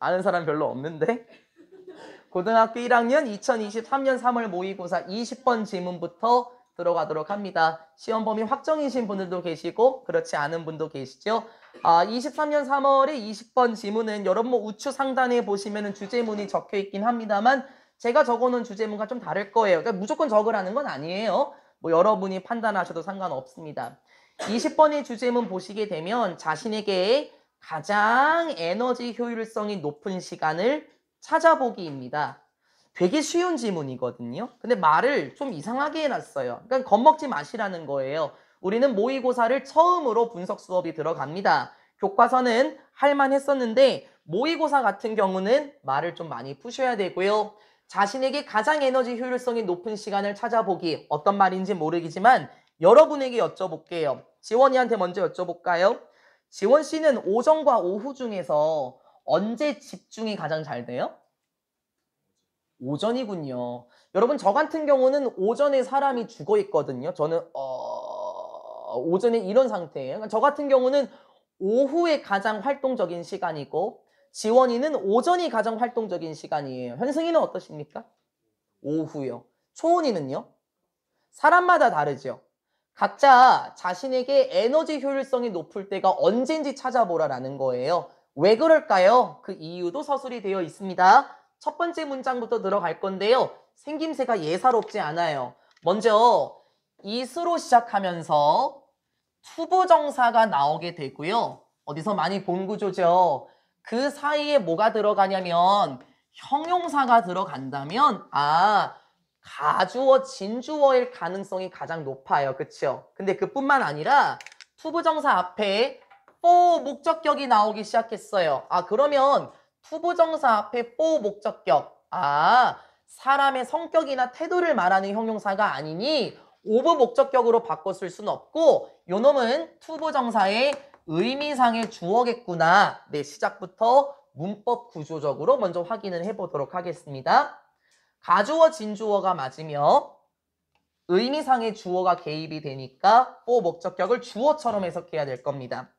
아는 사람 별로 없는데? 고등학교 1학년 2023년 3월 모의고사 20번 지문부터 들어가도록 합니다. 시험 범위 확정이신 분들도 계시고 그렇지 않은 분도 계시죠. 23년 3월에 20번 지문은 여러분 뭐 우측 상단에 보시면 주제문이 적혀 있긴 합니다만 제가 적어놓은 주제문과 좀 다를 거예요. 그러니까 무조건 적으라는 건 아니에요. 뭐 여러분이 판단하셔도 상관없습니다. 20번의 주제문 보시게 되면 자신에게 가장 에너지 효율성이 높은 시간을 찾아보기입니다. 되게 쉬운 지문이거든요. 근데 말을 좀 이상하게 해놨어요. 그러니까 겁먹지 마시라는 거예요. 우리는 모의고사를 처음으로 분석 수업이 들어갑니다. 교과서는 할만했었는데 모의고사 같은 경우는 말을 좀 많이 푸셔야 되고요. 자신에게 가장 에너지 효율성이 높은 시간을 찾아보기. 어떤 말인지 모르겠지만 여러분에게 여쭤볼게요. 지원이한테 먼저 여쭤볼까요? 지원 씨는 오전과 오후 중에서 언제 집중이 가장 잘 돼요? 오전이군요. 여러분 저 같은 경우는 오전에 사람이 죽어 있거든요. 저는 오전에 이런 상태예요. 그러니까 저 같은 경우는 오후에 가장 활동적인 시간이고 지원이는 오전이 가장 활동적인 시간이에요. 현승이는 어떠십니까? 오후요. 초원이는요? 사람마다 다르죠. 각자 자신에게 에너지 효율성이 높을 때가 언제인지 찾아보라라는 거예요. 왜 그럴까요? 그 이유도 서술이 되어 있습니다. 첫 번째 문장부터 들어갈 건데요. 생김새가 예사롭지 않아요. 먼저 이수로 시작하면서 투부정사가 나오게 되고요. 어디서 많이 본 구조죠. 그 사이에 뭐가 들어가냐면 형용사가 들어간다면 가주어, 진주어일 가능성이 가장 높아요. 그쵸? 근데 그뿐만 아니라 투부정사 앞에 for 목적격이 나오기 시작했어요. 그러면 투부정사 앞에 for 목적격. 사람의 성격이나 태도를 말하는 형용사가 아니니 of 목적격으로 바꿔 쓸 수는 없고 요 놈은 투부정사의 의미상의 주어겠구나. 네, 시작부터 문법 구조적으로 먼저 확인을 해보도록 하겠습니다. 가주어, 진주어가 맞으며 의미상의 주어가 개입이 되니까 for 목적격을 주어처럼 해석해야 될 겁니다.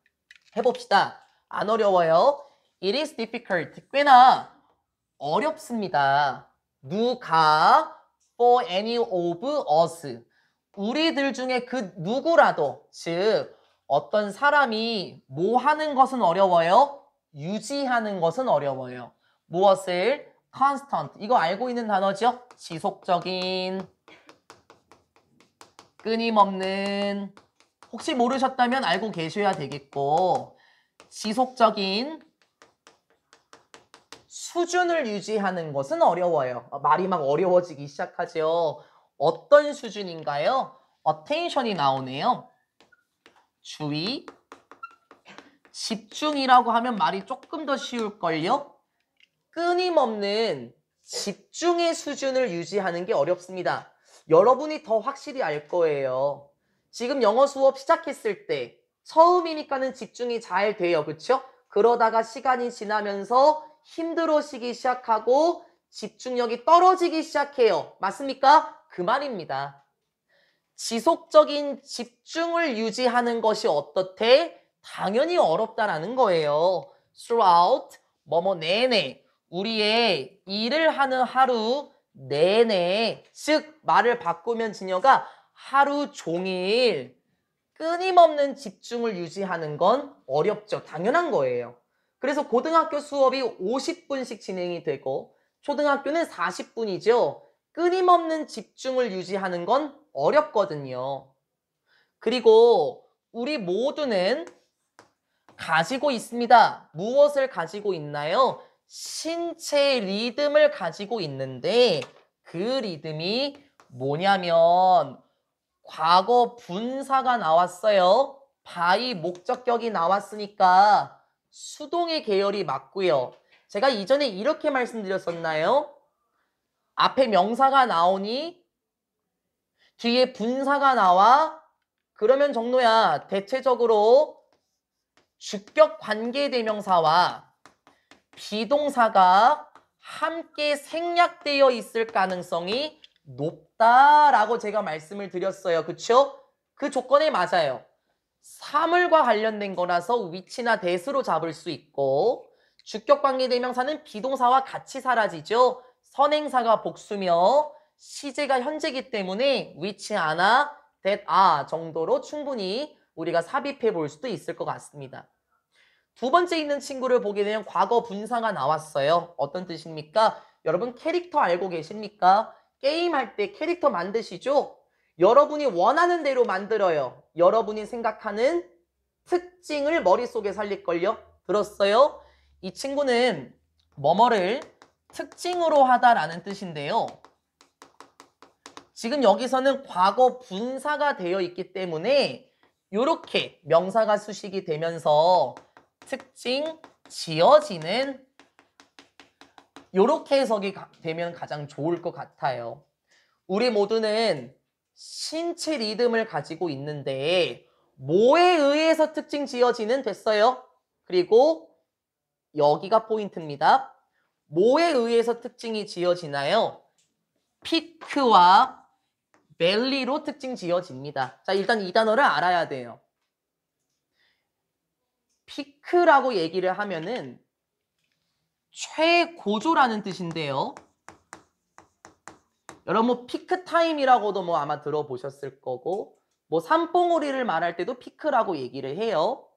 해봅시다. 안 어려워요. It is difficult. 꽤나 어렵습니다. 누가 for any of us. 우리들 중에 그 누구라도, 즉 어떤 사람이 뭐 하는 것은 어려워요? 유지하는 것은 어려워요. 무엇을? constant. 이거 알고 있는 단어죠? 지속적인, 끊임없는. 혹시 모르셨다면 알고 계셔야 되겠고, 지속적인 수준을 유지하는 것은 어려워요. 말이 막 어려워지기 시작하죠. 어떤 수준인가요? attention이 나오네요. 주의, 집중이라고 하면 말이 조금 더 쉬울걸요? 끊임없는 집중의 수준을 유지하는 게 어렵습니다. 여러분이 더 확실히 알 거예요. 지금 영어 수업 시작했을 때 처음이니까는 집중이 잘 돼요. 그렇죠? 그러다가 시간이 지나면서 힘들어지기 시작하고 집중력이 떨어지기 시작해요. 맞습니까? 그 말입니다. 지속적인 집중을 유지하는 것이 어떻대? 당연히 어렵다라는 거예요. throughout, 뭐뭐 내내, 우리의 일을 하는 하루 내내, 즉 말을 바꾸면 진여가 하루 종일 끊임없는 집중을 유지하는 건 어렵죠. 당연한 거예요. 그래서 고등학교 수업이 50분씩 진행이 되고 초등학교는 40분이죠. 끊임없는 집중을 유지하는 건 어렵거든요. 그리고 우리 모두는 가지고 있습니다. 무엇을 가지고 있나요? 신체 리듬을 가지고 있는데 그 리듬이 뭐냐면 과거 분사가 나왔어요. by 목적격이 나왔으니까 수동의 계열이 맞고요. 제가 이전에 이렇게 말씀드렸었나요? 앞에 명사가 나오니 뒤에 분사가 나와. 그러면 정로야 대체적으로 주격 관계대명사와 비동사가 함께 생략되어 있을 가능성이 높다라고 제가 말씀을 드렸어요. 그쵸? 그 조건에 맞아요. 사물과 관련된 거라서 위치나 대수로 잡을 수 있고 주격관계대명사는 비동사와 같이 사라지죠. 선행사가 복수며 시제가 현재이기 때문에 which are나 that are 정도로 충분히 우리가 삽입해 볼 수도 있을 것 같습니다. 두 번째 있는 친구를 보게 되면 과거 분사가 나왔어요. 어떤 뜻입니까? 여러분 캐릭터 알고 계십니까? 게임할 때 캐릭터 만드시죠? 여러분이 원하는 대로 만들어요. 여러분이 생각하는 특징을 머릿속에 살릴걸요? 들었어요? 이 친구는 뭐뭐를 특징으로 하다라는 뜻인데요. 지금 여기서는 과거 분사가 되어 있기 때문에 이렇게 명사가 수식이 되면서 특징 지어지는 이렇게 해석이 되면 가장 좋을 것 같아요. 우리 모두는 신체 리듬을 가지고 있는데 뭐에 의해서 특징 지어지는 됐어요. 그리고 여기가 포인트입니다. 뭐에 의해서 특징이 지어지나요? 피크와 벨리로 특징 지어집니다. 자, 일단 이 단어를 알아야 돼요. 피크라고 얘기를 하면은 최고조라는 뜻인데요. 여러분 뭐 피크 타임이라고도 뭐 아마 들어보셨을 거고 뭐 산봉우리를 말할 때도 피크라고 얘기를 해요.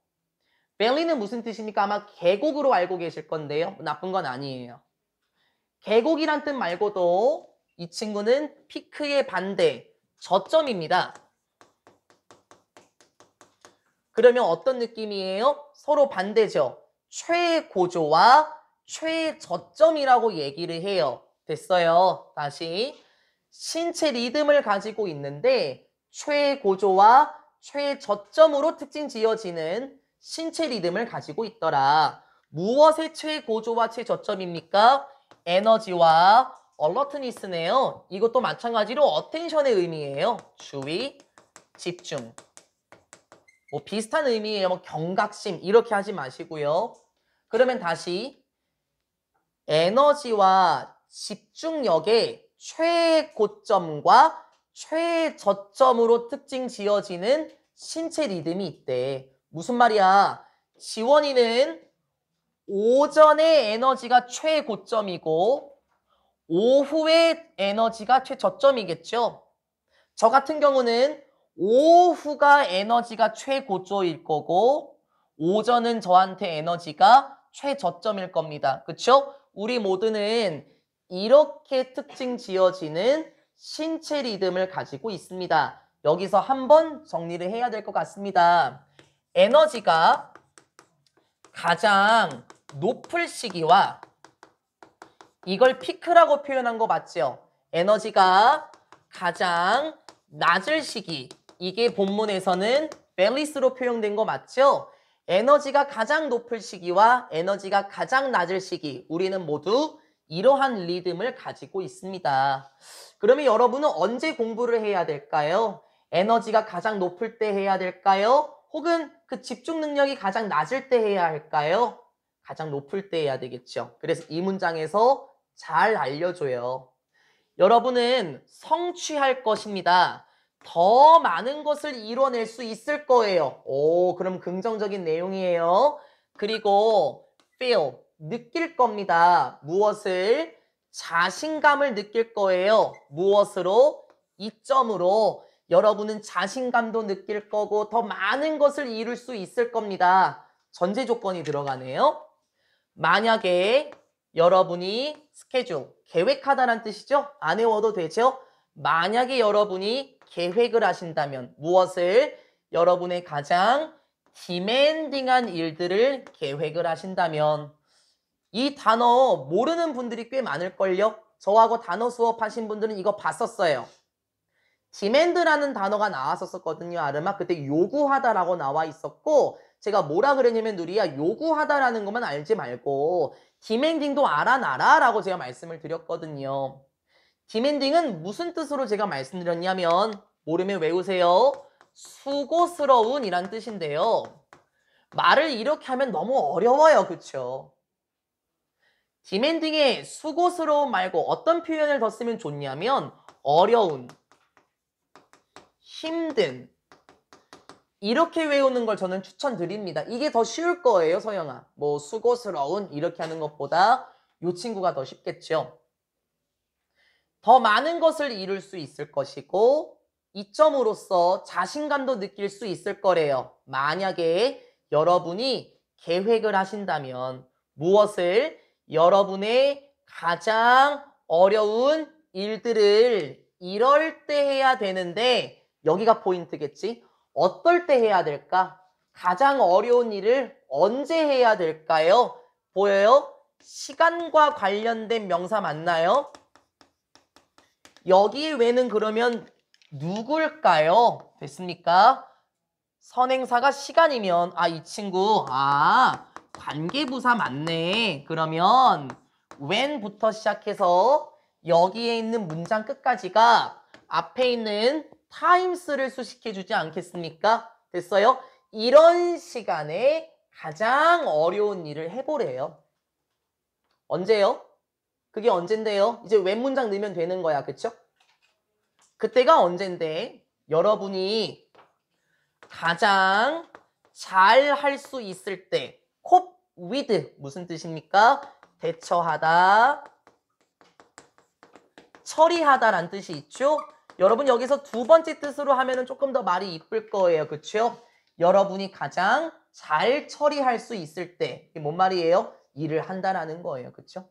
벨리는 무슨 뜻입니까? 아마 계곡으로 알고 계실 건데요. 나쁜 건 아니에요. 계곡이란 뜻 말고도 이 친구는 피크의 반대, 저점입니다. 그러면 어떤 느낌이에요? 서로 반대죠. 최고조와 최저점이라고 얘기를 해요. 됐어요. 다시. 신체 리듬을 가지고 있는데 최고조와 최저점으로 특징 지어지는 신체 리듬을 가지고 있더라. 무엇의 최고조와 최저점입니까? 에너지와 alertness네요. 이것도 마찬가지로 attention의 의미예요. 주의, 집중. 뭐 비슷한 의미예요. 뭐 경각심 이렇게 하지 마시고요. 그러면 다시 에너지와 집중력의 최고점과 최저점으로 특징 지어지는 신체 리듬이 있대. 무슨 말이야? 지원이는 오전의 에너지가 최고점이고 오후의 에너지가 최저점이겠죠. 저 같은 경우는 오후가 에너지가 최고조일 거고 오전은 저한테 에너지가 최저점일 겁니다. 그쵸? 우리 모두는 이렇게 특징 지어지는 신체 리듬을 가지고 있습니다. 여기서 한번 정리를 해야 될 것 같습니다. 에너지가 가장 높을 시기와 이걸 피크라고 표현한 거 맞죠? 에너지가 가장 낮을 시기 이게 본문에서는 밸리스로 표현된 거 맞죠? 에너지가 가장 높을 시기와 에너지가 가장 낮을 시기 우리는 모두 이러한 리듬을 가지고 있습니다. 그러면 여러분은 언제 공부를 해야 될까요? 에너지가 가장 높을 때 해야 될까요? 혹은 그 집중 능력이 가장 낮을 때 해야 할까요? 가장 높을 때 해야 되겠죠. 그래서 이 문장에서 잘 알려줘요. 여러분은 성취할 것입니다. 더 많은 것을 이뤄낼 수 있을 거예요. 오, 그럼 긍정적인 내용이에요. 그리고 feel, 느낄 겁니다. 무엇을? 자신감을 느낄 거예요. 무엇으로? 이점으로. 여러분은 자신감도 느낄 거고 더 많은 것을 이룰 수 있을 겁니다. 전제 조건이 들어가네요. 만약에 여러분이 스케줄, 계획하다라는 뜻이죠? 안 외워도 되죠? 만약에 여러분이 계획을 하신다면 무엇을? 여러분의 가장 디맨딩한 일들을 계획을 하신다면 이 단어 모르는 분들이 꽤 많을걸요? 저하고 단어 수업하신 분들은 이거 봤었어요. 디맨드라는 단어가 나왔었거든요. 아르마 그때 요구하다라고 나와 있었고 제가 뭐라 그랬냐면 누리야 요구하다라는 것만 알지 말고 디맨딩도 알아놔라 라고 제가 말씀을 드렸거든요. 디맨딩은 무슨 뜻으로 제가 말씀드렸냐면 모르면 외우세요. 수고스러운 이란 뜻인데요. 말을 이렇게 하면 너무 어려워요. 그쵸? 디맨딩에 수고스러운 말고 어떤 표현을 더 쓰면 좋냐면 어려운, 힘든, 이렇게 외우는 걸 저는 추천드립니다. 이게 더 쉬울 거예요, 서영아. 뭐 수고스러운 이렇게 하는 것보다 이 친구가 더 쉽겠죠. 더 많은 것을 이룰 수 있을 것이고 이점으로써 자신감도 느낄 수 있을 거래요. 만약에 여러분이 계획을 하신다면 무엇을 여러분의 가장 어려운 일들을 이럴 때 해야 되는데 여기가 포인트겠지? 어떨 때 해야 될까? 가장 어려운 일을 언제 해야 될까요? 보여요? 시간과 관련된 명사 맞나요? 여기 외는 그러면 누굴까요? 됐습니까? 선행사가 시간이면 이 친구 관계부사 맞네. 그러면 when부터 시작해서 여기에 있는 문장 끝까지가 앞에 있는 times를 수식해주지 않겠습니까? 됐어요? 이런 시간에 가장 어려운 일을 해보래요. 언제요? 그게 언젠데요? 이제 when 문장 넣으면 되는 거야. 그쵸? 그때가 언젠데 여러분이 가장 잘 할 수 있을 때 cope with 무슨 뜻입니까? 대처하다, 처리하다라는 뜻이 있죠? 여러분 여기서 두 번째 뜻으로 하면은 조금 더 말이 이쁠 거예요. 그쵸? 여러분이 가장 잘 처리할 수 있을 때 이게 뭔 말이에요? 일을 한다라는 거예요. 그쵸?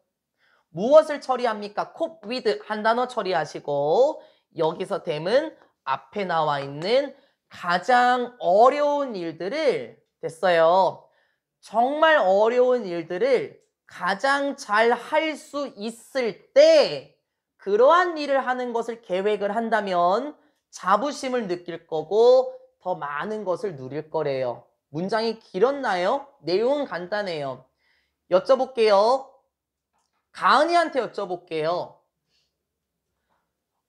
무엇을 처리합니까? cope with 한 단어 처리하시고 여기서 됨은 앞에 나와 있는 가장 어려운 일들을 됐어요. 정말 어려운 일들을 가장 잘 할 수 있을 때 그러한 일을 하는 것을 계획을 한다면 자부심을 느낄 거고 더 많은 것을 누릴 거래요. 문장이 길었나요? 내용은 간단해요. 여쭤볼게요. 가은이한테 여쭤볼게요.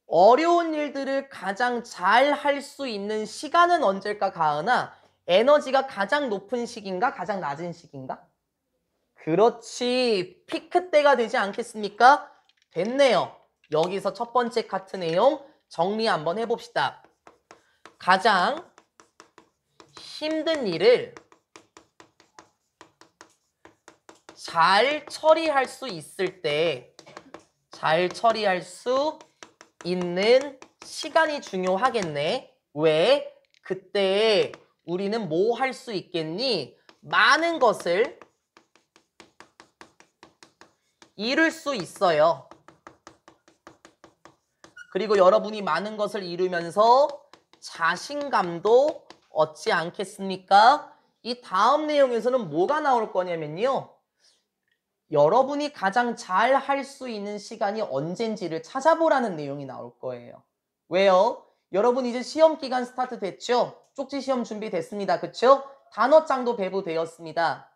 어려운 일들을 가장 잘 할 수 있는 시간은 언제일까, 가은아? 에너지가 가장 높은 시기인가? 가장 낮은 시기인가? 그렇지. 피크 때가 되지 않겠습니까? 됐네요. 여기서 첫 번째 카트 내용 정리 한번 해봅시다. 가장 힘든 일을 잘 처리할 수 있을 때 잘 처리할 수 있는 시간이 중요하겠네. 왜? 그때 우리는 뭐 할 수 있겠니? 많은 것을 이룰 수 있어요. 그리고 여러분이 많은 것을 이루면서 자신감도 얻지 않겠습니까? 이 다음 내용에서는 뭐가 나올 거냐면요. 여러분이 가장 잘 할 수 있는 시간이 언젠지를 찾아보라는 내용이 나올 거예요. 왜요? 여러분 이제 시험 기간 스타트 됐죠? 쪽지 시험 준비됐습니다. 그쵸? 단어장도 배부되었습니다.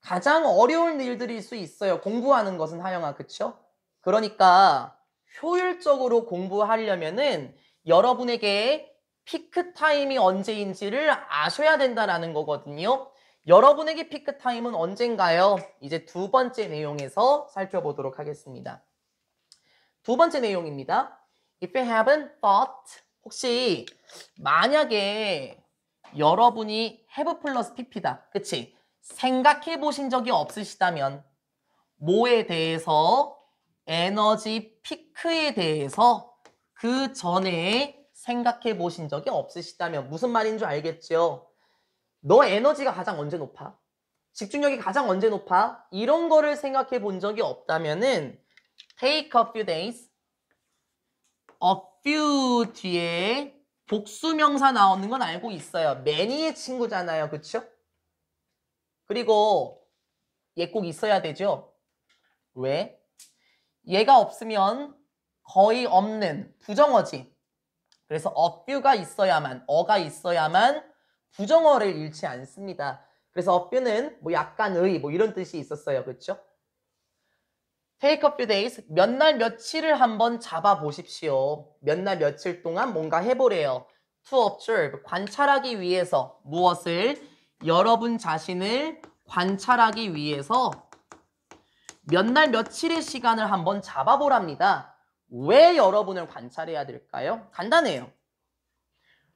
가장 어려운 일들일 수 있어요. 공부하는 것은 하영아. 그쵸? 그러니까 효율적으로 공부하려면은 여러분에게 피크 타임이 언제인지를 아셔야 된다는 거거든요. 여러분에게 피크 타임은 언젠가요? 이제 두 번째 내용에서 살펴보도록 하겠습니다. 두 번째 내용입니다. If you haven't thought, 혹시 만약에 여러분이 have 플러스 pp다. 그치? 생각해 보신 적이 없으시다면 뭐에 대해서 에너지 피크에 대해서 그 전에 생각해 보신 적이 없으시다면 무슨 말인 줄 알겠죠? 너 에너지가 가장 언제 높아? 집중력이 가장 언제 높아? 이런 거를 생각해 본 적이 없다면은 take a few days, a few 뒤에 복수명사 나오는 건 알고 있어요. many의 친구잖아요. 그쵸? 그리고 얘 꼭 있어야 되죠? 왜? 얘가 없으면 거의 없는 부정어지. 그래서 a few가 있어야만, 어가 있어야만 부정어를 잃지 않습니다. 그래서 a few는 뭐 약간의 뭐 이런 뜻이 있었어요. 그렇죠? Take a few days, 몇 날 며칠을 한번 잡아보십시오. 몇 날 며칠 동안 뭔가 해보래요. To observe, 관찰하기 위해서 무엇을? 여러분 자신을 관찰하기 위해서 몇 날 며칠의 시간을 한번 잡아보랍니다. 왜 여러분을 관찰해야 될까요? 간단해요.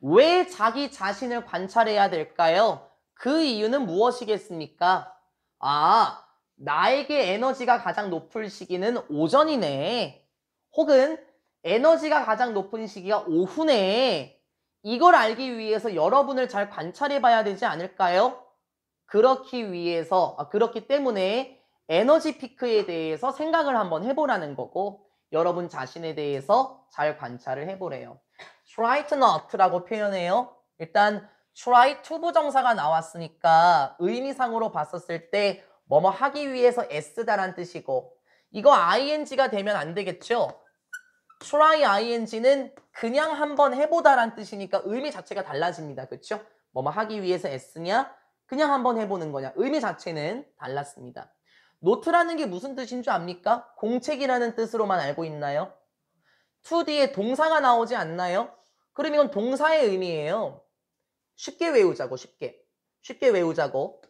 왜 자기 자신을 관찰해야 될까요? 그 이유는 무엇이겠습니까? 아, 나에게 에너지가 가장 높을 시기는 오전이네. 혹은 에너지가 가장 높은 시기가 오후네. 이걸 알기 위해서 여러분을 잘 관찰해 봐야 되지 않을까요? 그렇기 때문에 에너지 피크에 대해서 생각을 한번 해보라는 거고, 여러분 자신에 대해서 잘 관찰을 해보래요. try to not라고 표현해요. 일단 try to 부정사가 나왔으니까 의미상으로 봤었을 때 뭐뭐 하기 위해서 애쓰다란 뜻이고, 이거 ing가 되면 안 되겠죠? try ing는 그냥 한번 해보다란 뜻이니까 의미 자체가 달라집니다. 그렇죠? 뭐뭐 하기 위해서 애쓰냐? 그냥 한번 해보는 거냐? 의미 자체는 달랐습니다. 노트라는 게 무슨 뜻인 줄 압니까? 공책이라는 뜻으로만 알고 있나요? to 뒤에 동사가 나오지 않나요? 그럼 이건 동사의 의미예요. 쉽게 외우자고, 쉽게 외우자고.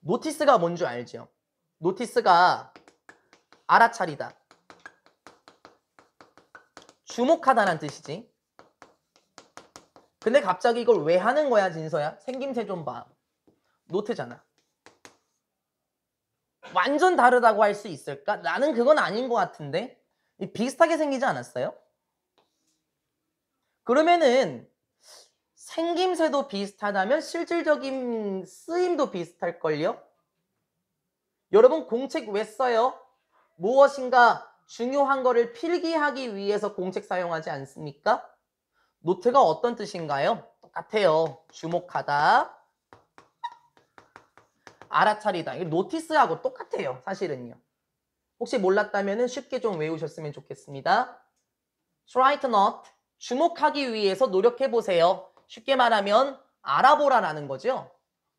노티스가 뭔 줄 알죠? 노티스가 알아차리다, 주목하다란 뜻이지. 근데 갑자기 이걸 왜 하는 거야, 진서야? 생김새 좀 봐. 노트잖아. 완전 다르다고 할 수 있을까? 나는 그건 아닌 것 같은데? 비슷하게 생기지 않았어요? 그러면은 생김새도 비슷하다면 실질적인 쓰임도 비슷할걸요? 여러분 공책 왜 써요? 무엇인가 중요한 거를 필기하기 위해서 공책 사용하지 않습니까? 노트가 어떤 뜻인가요? 똑같아요. 주목하다, 알아차리다. 이게 노티스하고 똑같아요. 사실은요. 혹시 몰랐다면 쉽게 좀 외우셨으면 좋겠습니다. try to not, 주목하기 위해서 노력해보세요. 쉽게 말하면 알아보라라는 거죠.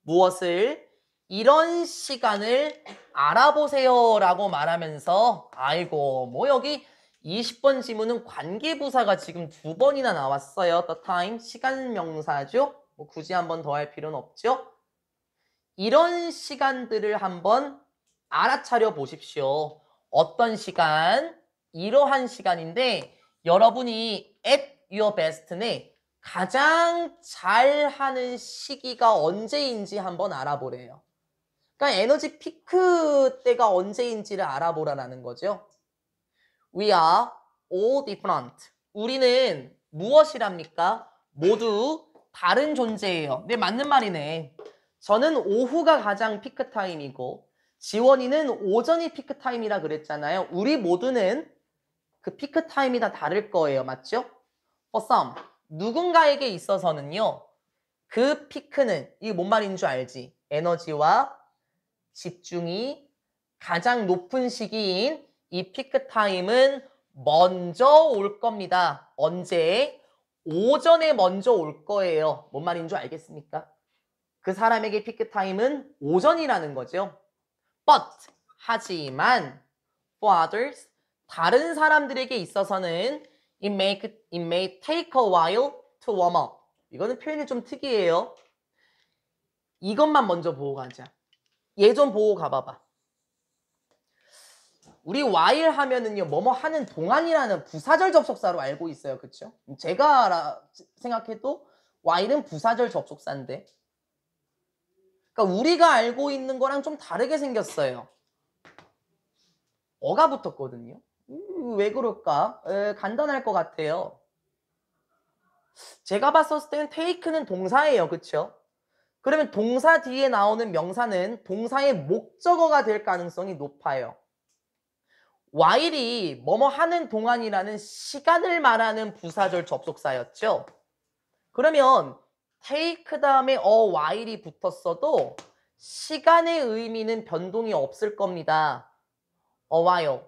무엇을? 이런 시간을 알아보세요 라고 말하면서, 아이고 뭐 여기 20번 지문은 관계부사가 지금 2번이나 나왔어요. the time, 시간 명사죠. 뭐 굳이 한 번 더 할 필요는 없죠. 이런 시간들을 한번 알아차려 보십시오. 어떤 시간? 이러한 시간인데 여러분이 at your best는 가장 잘하는 시기가 언제인지 한번 알아보래요. 그러니까 에너지 피크 때가 언제인지를 알아보라는 거죠. We are all different. 우리는 무엇이랍니까? 모두 다른 존재예요. 네, 맞는 말이네. 저는 오후가 가장 피크 타임이고 지원이는 오전이 피크 타임이라 그랬잖아요. 우리 모두는 그 피크 타임이 다 다를 거예요. 맞죠? For some, 누군가에게 있어서는요. 그 피크는 이게 뭔 말인 줄 알지? 에너지와 집중이 가장 높은 시기인 이 피크 타임은 먼저 올 겁니다. 언제? 오전에 먼저 올 거예요. 뭔 말인 줄 알겠습니까? 그 사람에게 피크 타임은 오전이라는 거죠. But, 하지만 for others, 다른 사람들에게 있어서는 it may take a while to warm up. 이거는 표현이 좀 특이해요. 이것만 먼저 보고 가자. 얘 좀 보고 가봐봐. 우리 while 하면은요, 뭐뭐 하는 동안이라는 부사절 접속사로 알고 있어요. 그쵸? 제가 생각해도 while은 부사절 접속사인데. 그러니까 우리가 알고 있는 거랑 좀 다르게 생겼어요. 어가 붙었거든요. 왜 그럴까? 간단할 것 같아요. 제가 봤었을 때는 take는 동사예요. 그쵸? 그러면 동사 뒤에 나오는 명사는 동사의 목적어가 될 가능성이 높아요. while이 뭐뭐 하는 동안이라는 시간을 말하는 부사절 접속사였죠. 그러면 take 다음에 while이 붙었어도 시간의 의미는 변동이 없을 겁니다. a while.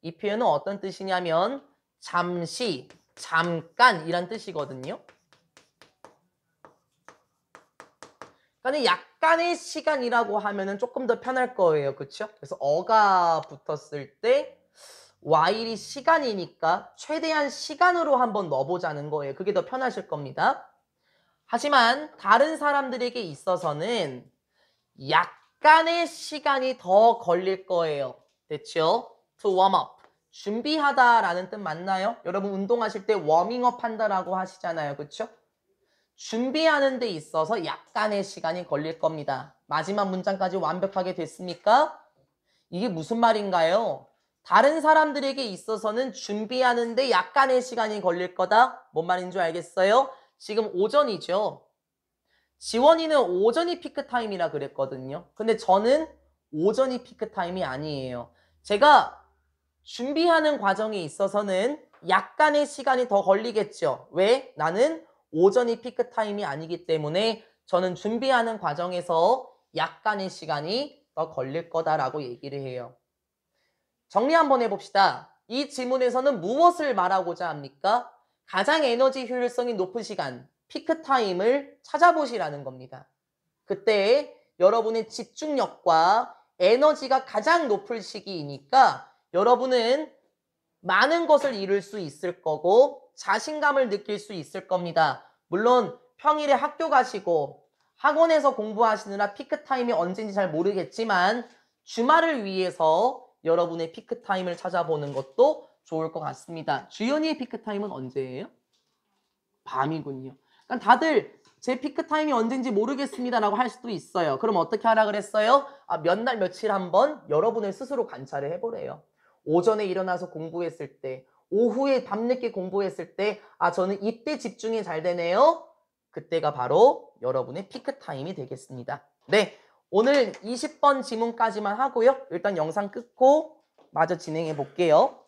이 표현은 어떤 뜻이냐면 잠시, 잠깐 이란 뜻이거든요. 그러니까 약간의 시간이라고 하면은 조금 더 편할 거예요. 그렇죠? 그래서 어가 붙었을 때 while이 시간이니까 최대한 시간으로 한번 넣어보자는 거예요. 그게 더 편하실 겁니다. 하지만 다른 사람들에게 있어서는 약간의 시간이 더 걸릴 거예요. 됐죠? To warm up. 준비하다라는 뜻 맞나요? 여러분 운동하실 때 워밍업 한다라고 하시잖아요. 그렇죠? 준비하는 데 있어서 약간의 시간이 걸릴 겁니다. 마지막 문장까지 완벽하게 됐습니까? 이게 무슨 말인가요? 다른 사람들에게 있어서는 준비하는 데 약간의 시간이 걸릴 거다? 뭔 말인 줄 알겠어요? 지금 오전이죠. 지원이는 오전이 피크타임이라 그랬거든요. 근데 저는 오전이 피크타임이 아니에요. 제가 준비하는 과정에 있어서는 약간의 시간이 더 걸리겠죠. 왜? 나는 오전이 피크타임이 아니기 때문에 저는 준비하는 과정에서 약간의 시간이 더 걸릴 거다라고 얘기를 해요. 정리 한번 해봅시다. 이 지문에서는 무엇을 말하고자 합니까? 가장 에너지 효율성이 높은 시간, 피크타임을 찾아보시라는 겁니다. 그때 여러분의 집중력과 에너지가 가장 높을 시기이니까 여러분은 많은 것을 이룰 수 있을 거고 자신감을 느낄 수 있을 겁니다. 물론 평일에 학교 가시고 학원에서 공부하시느라 피크타임이 언제인지 잘 모르겠지만 주말을 위해서 여러분의 피크타임을 찾아보는 것도 좋을 것 같습니다. 주연이의 피크타임은 언제예요? 밤이군요. 그러니까 다들 제 피크타임이 언제인지 모르겠습니다라고 할 수도 있어요. 그럼 어떻게 하라 그랬어요? 몇 날 며칠 한번 여러분을 스스로 관찰을 해보래요. 오전에 일어나서 공부했을 때, 오후에 밤늦게 공부했을 때, 저는 이때 집중이 잘 되네요. 그때가 바로 여러분의 피크타임이 되겠습니다. 네, 오늘 20번 지문까지만 하고요. 일단 영상 끊고 마저 진행해 볼게요.